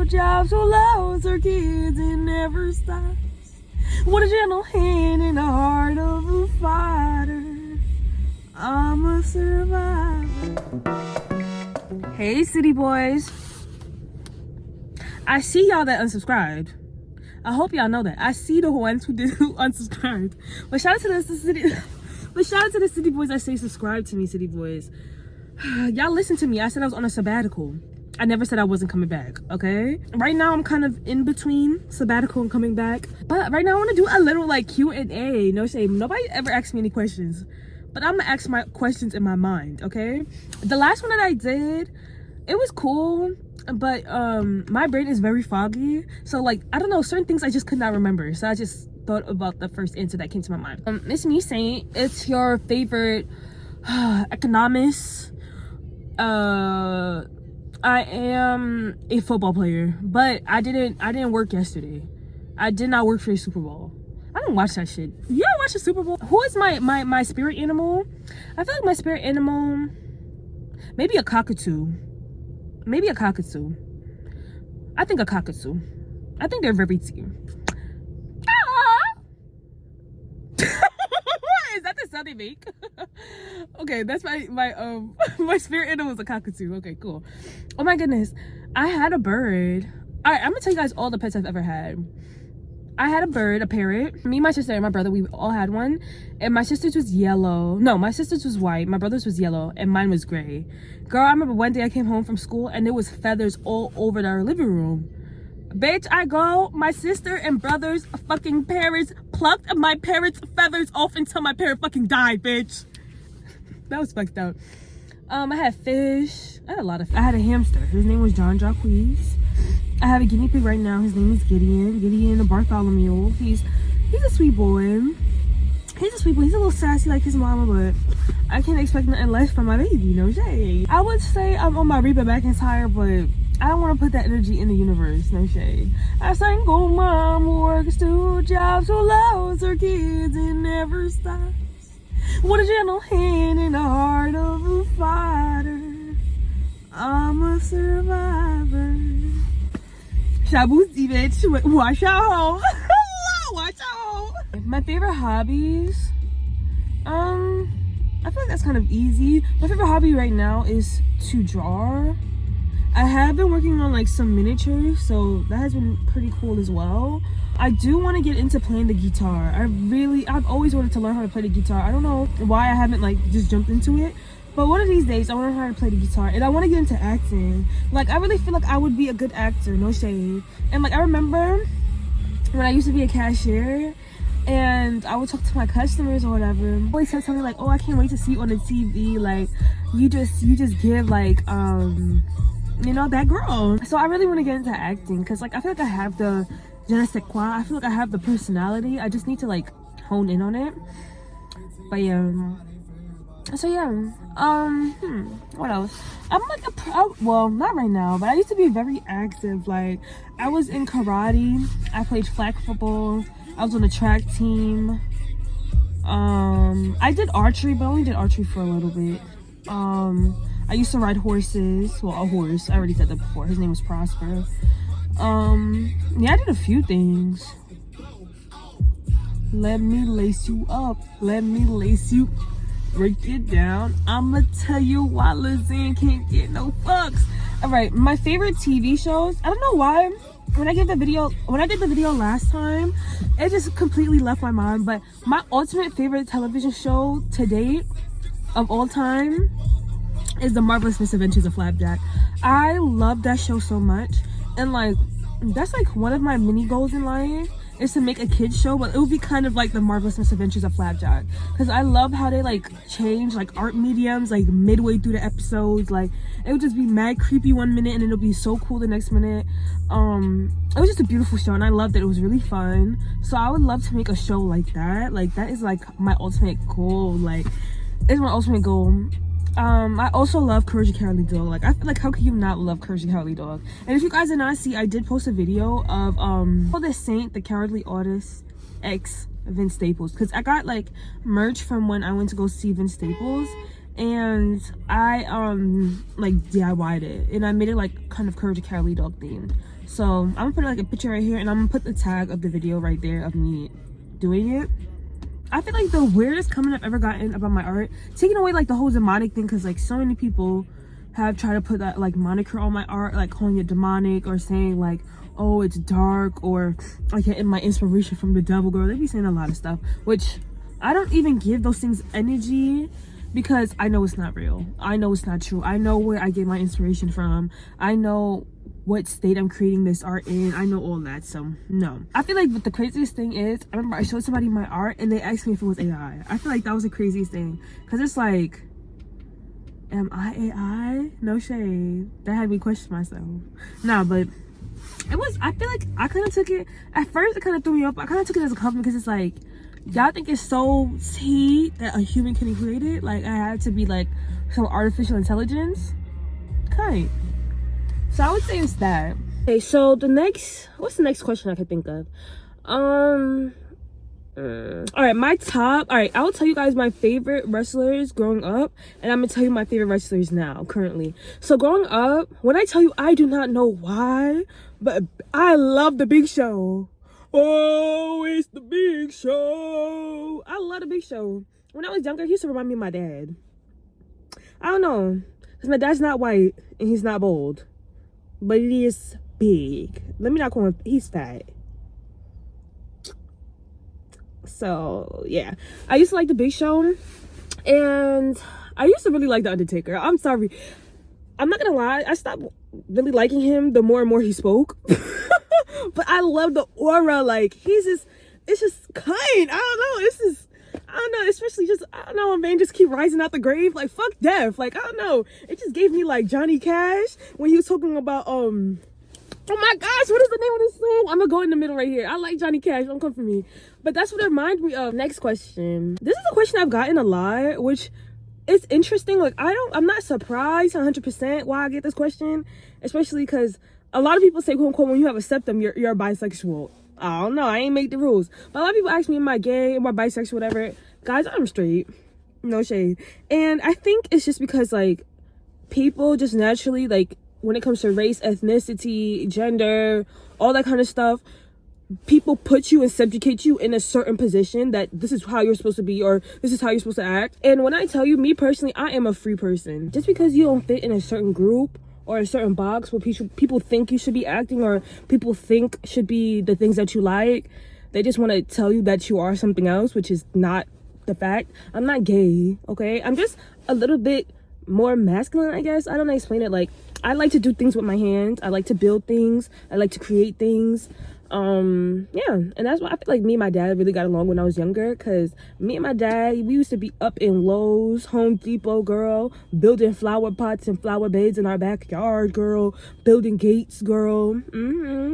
2 jobs, who loves her kids and never stops. What a gentle hand in the heart of a fighter. I'm a survivor. Hey, city boys. I see y'all that unsubscribed. I hope y'all know that. I see the ones who unsubscribed. But shout out to the city boys that say subscribe to me, city boys. Y'all listen to me. I said I was on a sabbatical. I never said I wasn't coming back, okay? Right now I'm kind of in between sabbatical and coming back. But right now I want to do a little like Q&A. No shame. Nobody ever asked me any questions. But I'm gonna ask my questions in my mind, okay? The last one that I did, it was cool, but my brain is very foggy. So like, I don't know, certain things I just could not remember. So I just thought about the first answer that came to my mind. It's me saying, it's your favorite economist. I am a football player, but I didn't work yesterday. I did not work for a Super Bowl. I don't watch that shit. You don't watch the Super Bowl? Who is my spirit animal? I feel like my spirit animal, maybe a cockatoo. Maybe a cockatoo. I think a cockatoo. I think they're very cute. Is that the sound they make? Okay, that's my my spirit animal is a cockatoo. Okay, cool. Oh my goodness, I had a bird. All right, I'm gonna tell you guys all the pets I've ever had. I had a bird, a parrot. Me, my sister, and my brother, we all had one. And my sister's was yellow. No, my sister's was white. My brother's was yellow, and mine was gray. Girl, I remember one day I came home from school, and there was feathers all over our living room. Bitch, I go, my sister and brother's fucking parents plucked my parents' feathers off until my parent fucking died, bitch. That was fucked up. I had fish. I had a hamster. His name was John Jacques. I have a guinea pig right now. His name is Gideon Bartholomew. He's a sweet boy. He's a sweet boy. He's a little sassy like his mama, but I can't expect nothing less from my baby. No shade. I would say I'm on my Reba McEntire, but I don't want to put that energy in the universe. No shade. I sang, "Oh, mom works 2 jobs, who loves her kids and never stops. What a gentle hand in the heart of a fighter. I'm a survivor." Shabuzi, bitch. Watch out. Watch out. My favorite hobbies. I feel like that's kind of easy. My favorite hobby right now is to draw. I have been working on like some miniatures, so that has been pretty cool as well. I do want to get into playing the guitar. I've always wanted to learn how to play the guitar. I don't know why I haven't like just jumped into it. But one of these days, I want to learn how to play the guitar. And I want to get into acting. Like, I really feel like I would be a good actor. No shade. And, like, I remember when I used to be a cashier. And I would talk to my customers or whatever. They always said something like, "Oh, I can't wait to see you on the TV. Like, you just give, like, you know, that girl." So I really want to get into acting. Because, like, I feel like I have the je ne sais quoi. I feel like I have the personality. I just need to, like, hone in on it. But, yeah. So yeah, what else? I'm like well, not right now, but I used to be very active. Like, I was in karate, I played flag football, I was on the track team. I did archery, but I only did archery for a little bit. I used to ride horses. Well, a horse, I already said that before. His name was Prosper. Yeah, I did a few things. Let me lace you up. Let me lace you. Break it down. I'ma tell you why Lizanne can't get no fucks. All right, my favorite TV shows. I don't know why. When I did the video last time, it just completely left my mind. But my ultimate favorite television show to date of all time is The Marvelous Misadventures of Flapjack. I love that show so much, and like that's like one of my mini goals in life. Is to make a kids show, but it would be kind of like The Marvelous Misadventures of Flapjack, because I love how they like change like art mediums like midway through the episodes. Like, it would just be mad creepy one minute and then it'll be so cool the next minute. It was just a beautiful show and I loved it. It was really fun. So I would love to make a show like that. Like, that is like my ultimate goal. Like, it's my ultimate goal. I also love Courage the Cowardly Dog. Like, I feel like, how can you not love Courage the Cowardly Dog? And if you guys did not see, I did post a video of the Saint, the Cowardly Artist X Vince Staples, because I got like merch from when I went to go see Vince Staples, and I like DIY'd it, and I made it like kind of Courage the Cowardly Dog themed. So I'm gonna put like a picture right here, and I'm gonna put the tag of the video right there of me doing it. I feel like the weirdest comment I've ever gotten about my art, taking away like the whole demonic thing, because like so many people have tried to put that like moniker on my art, like calling it demonic or saying like, oh, it's dark, or like my inspiration from the devil, girl. They be saying a lot of stuff, which I don't even give those things energy, because I know it's not real. I know it's not true. I know where I get my inspiration from. I know what state I'm creating this art in. I know all that. So no, I feel like the craziest thing is, I remember I showed somebody my art and they asked me if it was AI. I feel like that was the craziest thing, because it's like, am I AI? No shade. That had me question myself. Nah, but it was, I feel like I kind of took it, at first it kind of threw me off, but I kind of took it as a compliment, because it's like, y'all think it's so tea that a human can create it? Like, I had to be like some artificial intelligence? Okay. So I would say it's that. Okay, so what's the next question I could think of? All right, I will tell you guys my favorite wrestlers growing up, and I'm gonna tell you my favorite wrestlers now, currently. So growing up, when I tell you, I do not know why, but I love the Big Show. Oh, it's the Big Show. I love the Big Show. When I was younger, he used to remind me of my dad. I don't know, because my dad's not white and he's not bold, but he is big. Let me not call him, he's fat. So yeah, I used to like the Big Show, and I used to really like the Undertaker. I'm sorry, I'm not gonna lie, I stopped really liking him the more and more he spoke. But I love the aura, like it's just kind. I don't know, I don't know, especially just, I don't know, a man just keep rising out the grave, like fuck death, like I don't know, it just gave me like Johnny Cash when he was talking about oh my gosh, what is the name of this song? I'm gonna go in the middle right here. I like Johnny Cash, don't come for me. But that's what it reminds me of. Next question. This is a question I've gotten a lot, which is interesting. Like, I'm not surprised 100% why I get this question, especially because a lot of people say, quote unquote, when you have a septum, you're bisexual. I don't know, I ain't make the rules. But a lot of people ask me, am I gay, am I bisexual, whatever. Guys, I'm straight. No shade. And I think it's just because, like, people just naturally, like, when it comes to race, ethnicity, gender, all that kind of stuff, people put you and subjugate you in a certain position that this is how you're supposed to be, or this is how you're supposed to act. And when I tell you, me personally, I am a free person. Just because you don't fit in a certain group or a certain box where people think you should be acting, or people think should be the things that you like, they just want to tell you that you are something else, which is not the fact. I'm not gay, okay? I'm just a little bit more masculine, I guess. I don't know how to explain it. Like, I like to do things with my hands. I like to build things. I like to create things. Yeah, and that's why I feel like me and my dad really got along when I was younger, because me and my dad, we used to be up in Lowe's, Home Depot, girl, building flower pots and flower beds in our backyard, girl, building gates, girl,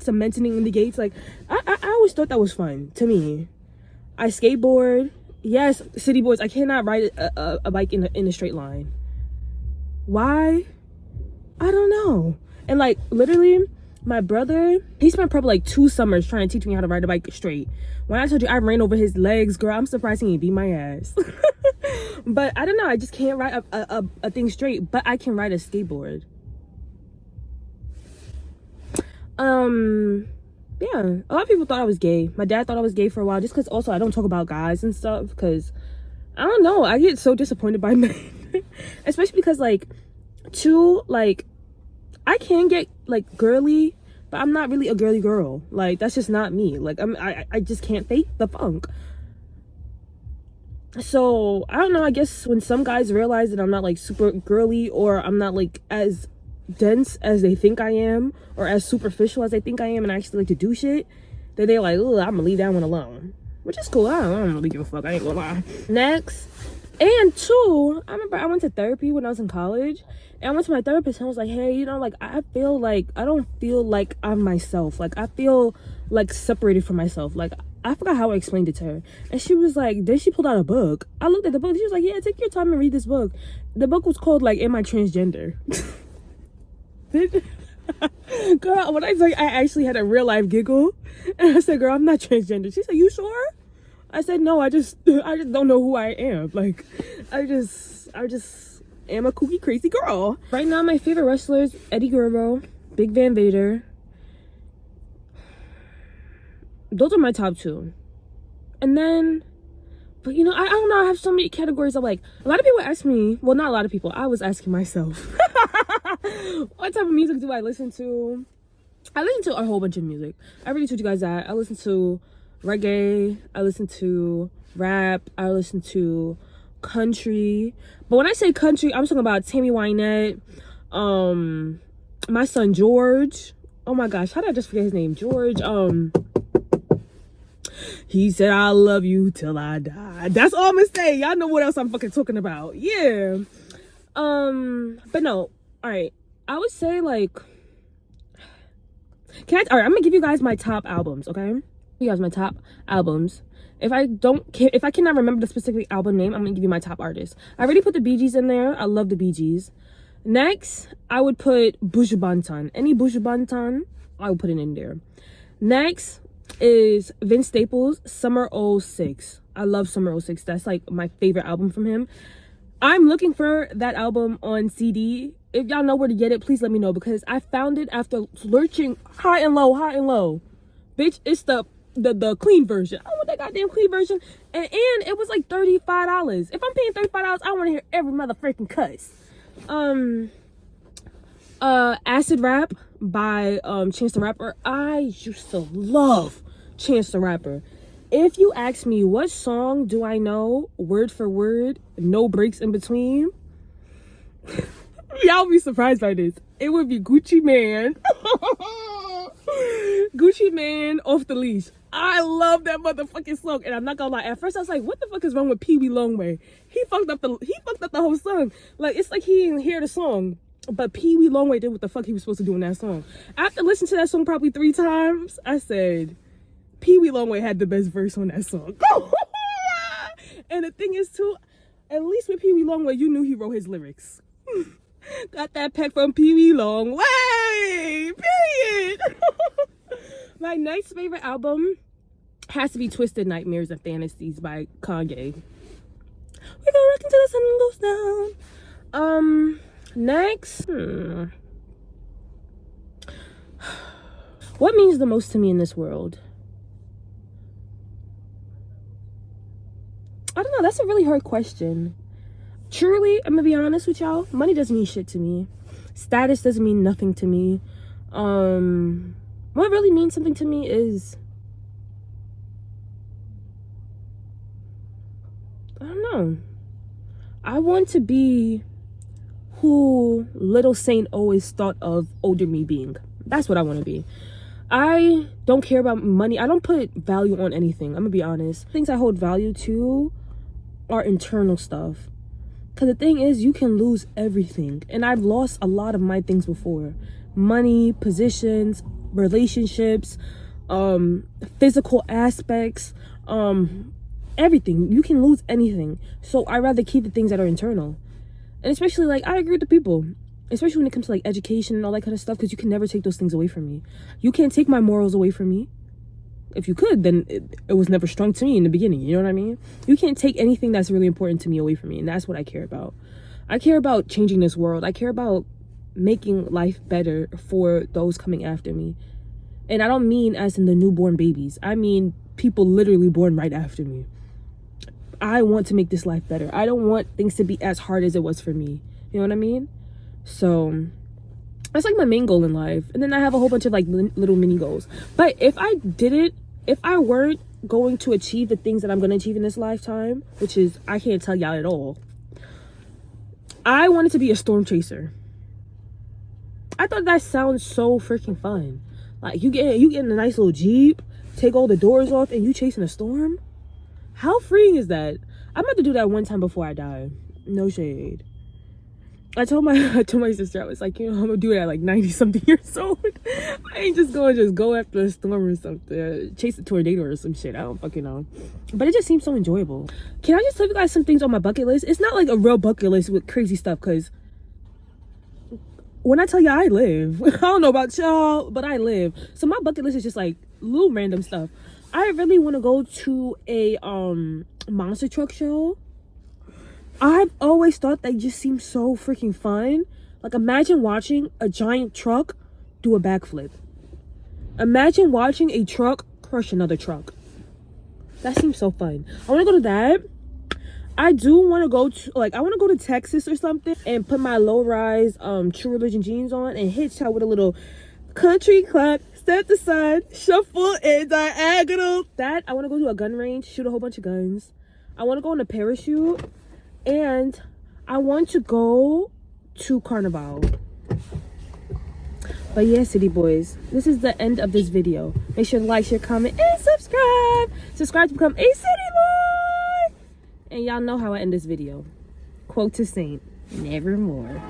cementing in the gates. Like, I always thought that was fun to me. I skateboard. Yes, city boys, I cannot ride a bike in a straight line. Why? I don't know. And like, literally, my brother, he spent probably like 2 summers trying to teach me how to ride a bike straight. When I told you I ran over his legs, girl, I'm surprised he ain't beat my ass. But I don't know, I just can't ride a thing straight, but I can ride a skateboard. Yeah, a lot of people thought I was gay. My dad thought I was gay for a while, just because also I don't talk about guys and stuff, because I don't know, I get so disappointed by men. Especially because, like, I can get like girly, but I'm not really a girly girl. Like, that's just not me. Like, I just can't fake the funk. So I don't know, I guess when some guys realize that I'm not like super girly, or I'm not like as dense as they think I am, or as superficial as they think I am, and I actually like to do shit, then they're like, oh, I'm gonna leave that one alone, which is cool. I don't really give a fuck, I ain't gonna lie. Next. And 2, I remember I went to therapy when I was in college, and I went to my therapist and I was like, hey, you know, like, I feel like I don't feel like I'm myself. Like, I feel like separated from myself. Like, I forgot how I explained it to her. And she was like, then she pulled out a book. I looked at the book. She was like, yeah, take your time and read this book. The book was called, like, Am I Transgender? Girl, when I tell you, I actually had a real life giggle. And I said, girl, I'm not transgender. She said, you sure? I said, no, I just don't know who I am. Like, I just am a kooky, crazy girl. Right now, my favorite wrestlers, Eddie Guerrero, Big Van Vader. Those are my top two. And then, but you know, I don't know, I have so many categories of like, a lot of people ask me, well, not a lot of people, I was asking myself, what type of music do I listen to? I listen to a whole bunch of music. I already told you guys that. I listen to reggae, I listen to rap, I listen to country. But when I say country, I'm talking about Tammy Wynette, my son George. Oh my gosh, how did I just forget his name? George, he said, I love you till I die. That's all I'm gonna say. Y'all know what else I'm fucking talking about. Yeah. But no, all right. I would say like, all right, I'm gonna give you guys my top albums, okay? You guys my top albums. If I cannot remember the specific album name, I'm gonna give you my top artist. I already put the Bee Gees in there. I love the Bee Gees. Next, I would put Buju Banton. Any Buju Banton, I would put it in there. Next is Vince Staples, Summer '06. I love Summer '06. That's like my favorite album from him. I'm looking for that album on CD. If y'all know where to get it, please let me know, because I found it after searching high and low. Bitch, it's the clean version. I want that goddamn clean version. And it was like $35. If I'm paying $35, I want to hear every motherfucking cuss. Acid Rap by Chance the Rapper. I used to love Chance the Rapper. If you ask me what song do I know word for word, no breaks in between, y'all be surprised by this. It would be Gucci Man. Gucci Man, Off the Leash. I love that motherfucking song, and I'm not gonna lie. At first, I was like, "What the fuck is wrong with Pee Wee Longway? He fucked up the whole song. Like, it's like he didn't hear the song." But Pee Wee Longway did what the fuck he was supposed to do in that song. After listening to that song probably 3 times, I said, Pee Wee Longway had the best verse on that song. And the thing is, too, at least with Pee Wee Longway, you knew he wrote his lyrics. Got that peck from Pee Wee Longway. Period. My next favorite album has to be Twisted Nightmares and Fantasies by Kanye. We're gonna rock until the sun goes down. Next, what means the most to me in this world? I don't know. That's a really hard question. Truly, I'm gonna be honest with y'all. Money doesn't mean shit to me. Status doesn't mean nothing to me. What really means something to me is, I don't know. I want to be who Little Saint always thought of older me being. That's what I want to be. I don't care about money. I don't put value on anything. I'm gonna be honest. Things I hold value to are internal stuff. Because the thing is, you can lose everything. And I've lost a lot of my things before. Money, positions, relationships, physical aspects, everything. You can lose anything. So I'd rather keep the things that are internal. And especially, like, I agree with the people, especially when it comes to like education and all that kind of stuff, because you can never take those things away from me. You can't take my morals away from me. If you could, then it was never strong to me in the beginning. You know what I mean? You can't take anything that's really important to me away from me. And that's what I care about. I care about changing this world. I care about making life better for those coming after me. And I don't mean as in the newborn babies. I mean people literally born right after me. I want to make this life better. I don't want things to be as hard as it was for me. You know what I mean? So that's like my main goal in life. And then I have a whole bunch of like little mini goals. But if I weren't going to achieve the things that I'm going to achieve in this lifetime, which is, I can't tell y'all at all, I wanted to be a storm chaser. I thought that sounds so freaking fun. Like, you get in a nice little Jeep, take all the doors off, and you chasing a storm? How freeing is that? I'm about to do that one time before I die. No shade. I told my sister, I was like, you know, I'm gonna do it at like 90 something years old. I ain't just go after a storm or something, chase a tornado or some shit. I don't fucking know. But it just seems so enjoyable. Can I just tell you guys some things on my bucket list? It's not like a real bucket list with crazy stuff, because when I tell you I live, I don't know about y'all, but I live. So my bucket list is just like little random stuff. I really want to go to a monster truck show. I've always thought they just seem so freaking fun. Like, imagine watching a giant truck do a backflip. Imagine watching a truck crush another truck. That seems so fun. I want to go to that. I do want to go to, like, I want to go to Texas or something and put my low-rise True Religion jeans on and hitchhike with a little country clock, step to side, shuffle, and diagonal. That, I want to go to a gun range, shoot a whole bunch of guns. I want to go on a parachute. And I want to go to Carnival. But yeah, city boys, this is the end of this video. Make sure to like, share, comment, and subscribe. Subscribe to become a city boy. And y'all know how I end this video. Quote to Saint, nevermore.